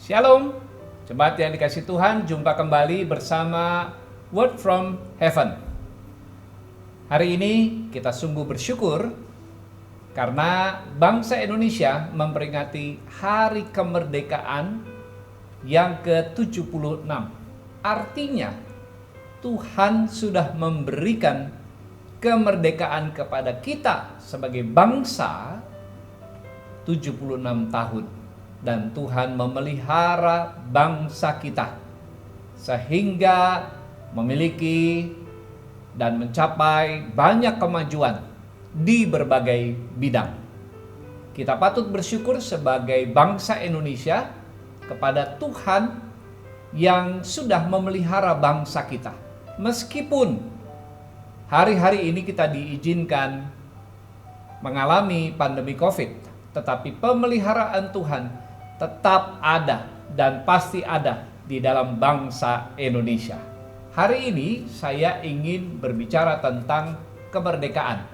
Shalom, jemaat yang dikasih Tuhan, jumpa kembali bersama Word from Heaven. Hari ini kita sungguh bersyukur karena bangsa Indonesia memperingati Hari Kemerdekaan yang ke-76. Artinya, Tuhan sudah memberikan kemerdekaan kepada kita sebagai bangsa 76 tahun. Dan Tuhan memelihara bangsa kita sehingga memiliki dan mencapai banyak kemajuan di berbagai bidang. Kita patut bersyukur sebagai bangsa Indonesia kepada Tuhan yang sudah memelihara bangsa kita. Meskipun hari-hari ini kita diizinkan mengalami pandemi COVID, tetapi pemeliharaan Tuhan tetap ada dan pasti ada di dalam bangsa Indonesia. Hari ini saya ingin berbicara tentang kemerdekaan.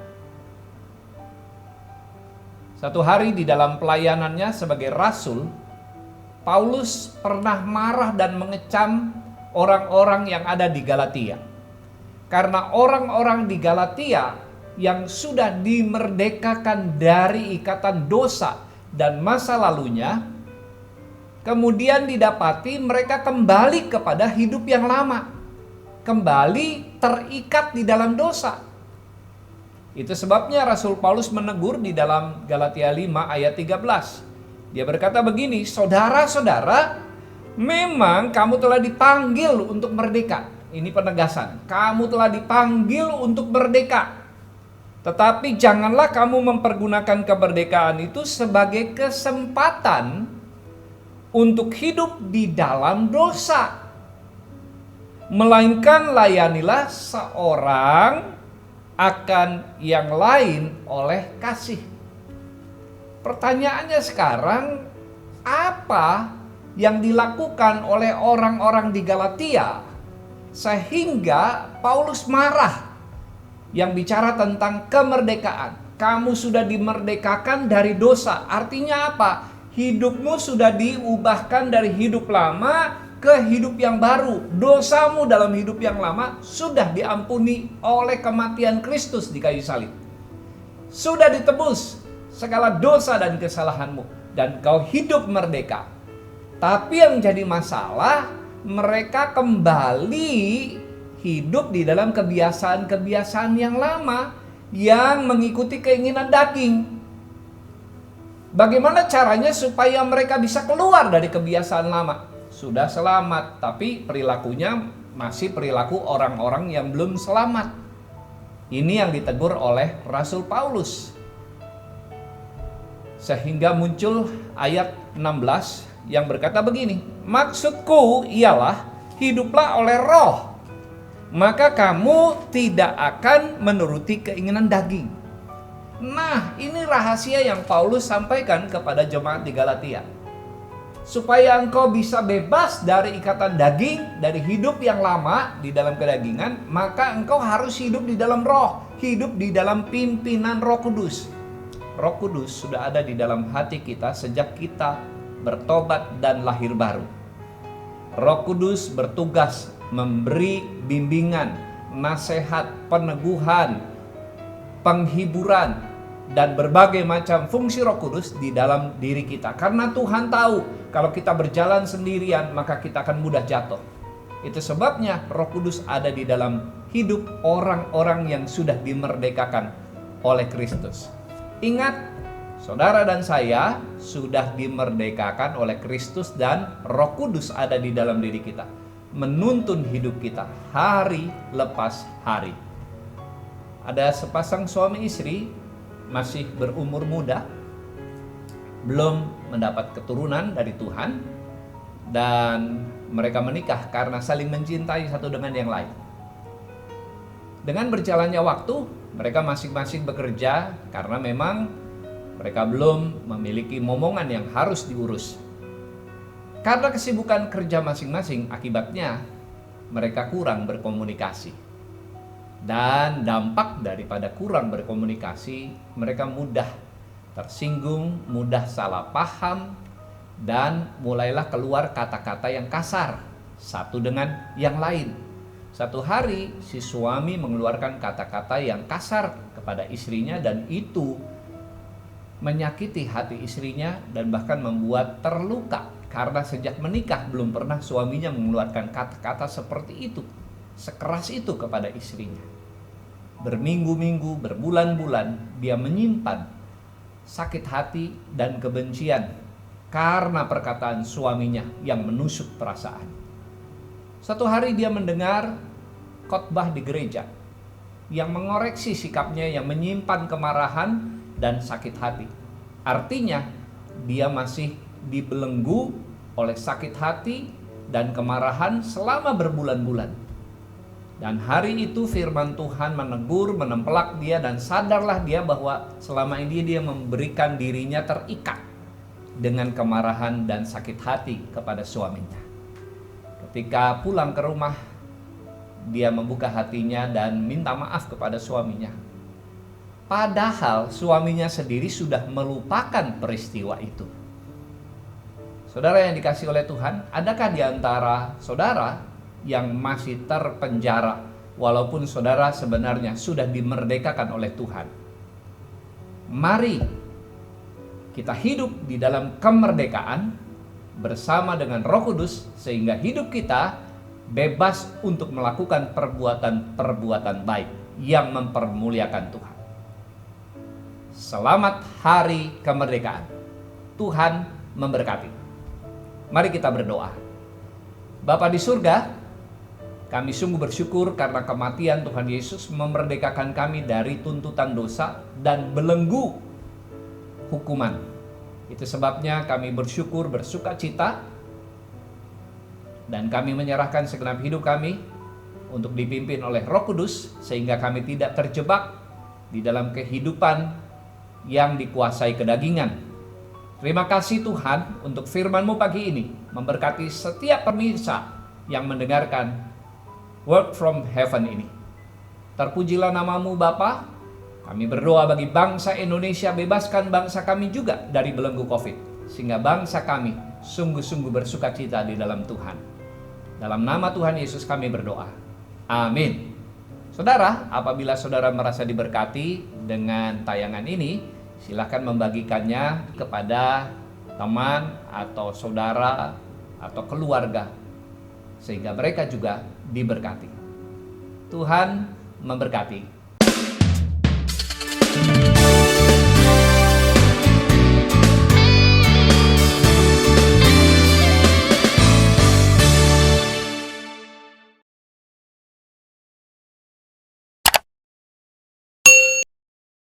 Satu hari di dalam pelayanannya sebagai rasul, Paulus pernah marah dan mengecam orang-orang yang ada di Galatia. Karena orang-orang di Galatia yang sudah dimerdekakan dari ikatan dosa dan masa lalunya, kemudian didapati mereka kembali kepada hidup yang lama, kembali terikat di dalam dosa. Itu sebabnya Rasul Paulus menegur di dalam Galatia 5 ayat 13. Dia berkata begini, saudara-saudara, memang kamu telah dipanggil untuk merdeka. Ini penegasan, kamu telah dipanggil untuk merdeka. Tetapi janganlah kamu mempergunakan kemerdekaan itu sebagai kesempatan untuk hidup di dalam dosa, melainkan layanilah seorang akan yang lain oleh kasih. Pertanyaannya sekarang, apa yang dilakukan oleh orang-orang di Galatia sehingga Paulus marah yang bicara tentang kemerdekaan? Kamu sudah dimerdekakan dari dosa. Artinya apa? Hidupmu sudah diubahkan dari hidup lama ke hidup yang baru. Dosamu dalam hidup yang lama sudah diampuni oleh kematian Kristus di kayu salib. Sudah ditebus segala dosa dan kesalahanmu, dan kau hidup merdeka. Tapi yang jadi masalah, mereka kembali hidup di dalam kebiasaan-kebiasaan yang lama yang mengikuti keinginan daging. Bagaimana caranya supaya mereka bisa keluar dari kebiasaan lama? Sudah selamat, tapi perilakunya masih perilaku orang-orang yang belum selamat. Ini yang ditegur oleh Rasul Paulus. Sehingga muncul ayat 16 yang berkata begini, maksudku ialah hiduplah oleh roh, maka kamu tidak akan menuruti keinginan daging. Nah, ini rahasia yang Paulus sampaikan kepada jemaat di Galatia. Supaya engkau bisa bebas dari ikatan daging, dari hidup yang lama di dalam kedagingan, maka engkau harus hidup di dalam roh, hidup di dalam pimpinan Roh Kudus. Roh Kudus sudah ada di dalam hati kita sejak kita bertobat dan lahir baru. Roh Kudus bertugas memberi bimbingan, nasihat, peneguhan, penghiburan, dan berbagai macam fungsi Roh Kudus di dalam diri kita. Karena Tuhan tahu kalau kita berjalan sendirian maka kita akan mudah jatuh. Itu sebabnya Roh Kudus ada di dalam hidup orang-orang yang sudah dimerdekakan oleh Kristus. Ingat, saudara dan saya sudah dimerdekakan oleh Kristus dan Roh Kudus ada di dalam diri kita, menuntun hidup kita hari lepas hari. Ada sepasang suami istri masih berumur muda, belum mendapat keturunan dari Tuhan, dan mereka menikah karena saling mencintai satu dengan yang lain. Dengan berjalannya waktu, mereka masing-masing bekerja karena memang mereka belum memiliki momongan yang harus diurus. Karena kesibukan kerja masing-masing, akibatnya mereka kurang berkomunikasi. Dan dampak daripada kurang berkomunikasi, mereka mudah tersinggung, mudah salah paham, Dan mulailah keluar kata-kata yang kasar satu dengan yang lain. Satu hari si suami mengeluarkan kata-kata yang kasar kepada istrinya, dan itu menyakiti hati istrinya dan bahkan membuat terluka, karena sejak menikah belum pernah suaminya mengeluarkan kata-kata seperti itu, sekeras itu kepada istrinya. Berminggu-minggu, berbulan-bulan dia menyimpan sakit hati dan kebencian karena perkataan suaminya yang menusuk perasaan. Satu hari dia mendengar khotbah di gereja yang mengoreksi sikapnya yang menyimpan kemarahan dan sakit hati. Artinya dia masih dibelenggu oleh sakit hati dan kemarahan selama berbulan-bulan. Dan hari itu firman Tuhan menegur, menempelak dia, dan sadarlah dia bahwa selama ini dia memberikan dirinya terikat dengan kemarahan dan sakit hati kepada suaminya. Ketika pulang ke rumah, dia membuka hatinya dan minta maaf kepada suaminya. Padahal suaminya sendiri sudah melupakan peristiwa itu. Saudara yang dikasihi oleh Tuhan, adakah di antara saudara yang masih terpenjara walaupun saudara sebenarnya sudah dimerdekakan oleh Tuhan? Mari kita hidup di dalam kemerdekaan bersama dengan Roh Kudus, sehingga hidup kita bebas untuk melakukan perbuatan-perbuatan baik yang mempermuliakan Tuhan. Selamat Hari Kemerdekaan. Tuhan memberkati. Mari kita berdoa. Bapa di surga, kami sungguh bersyukur karena kematian Tuhan Yesus memerdekakan kami dari tuntutan dosa dan belenggu hukuman. Itu sebabnya kami bersyukur, bersuka cita, dan kami menyerahkan segenap hidup kami untuk dipimpin oleh Roh Kudus, sehingga kami tidak terjebak di dalam kehidupan yang dikuasai kedagingan. Terima kasih Tuhan untuk firman-Mu pagi ini, memberkati setiap pemirsa yang mendengarkan Word from Heaven ini. Terpujilah nama-Mu Bapa. Kami berdoa bagi bangsa Indonesia, bebaskan bangsa kami juga dari belenggu COVID, sehingga bangsa kami sungguh-sungguh bersuka cita di dalam Tuhan. Dalam nama Tuhan Yesus kami berdoa. Amin. Saudara, apabila saudara merasa diberkati dengan tayangan ini, silakan membagikannya kepada teman atau saudara atau keluarga, sehingga mereka juga diberkati. Tuhan memberkati.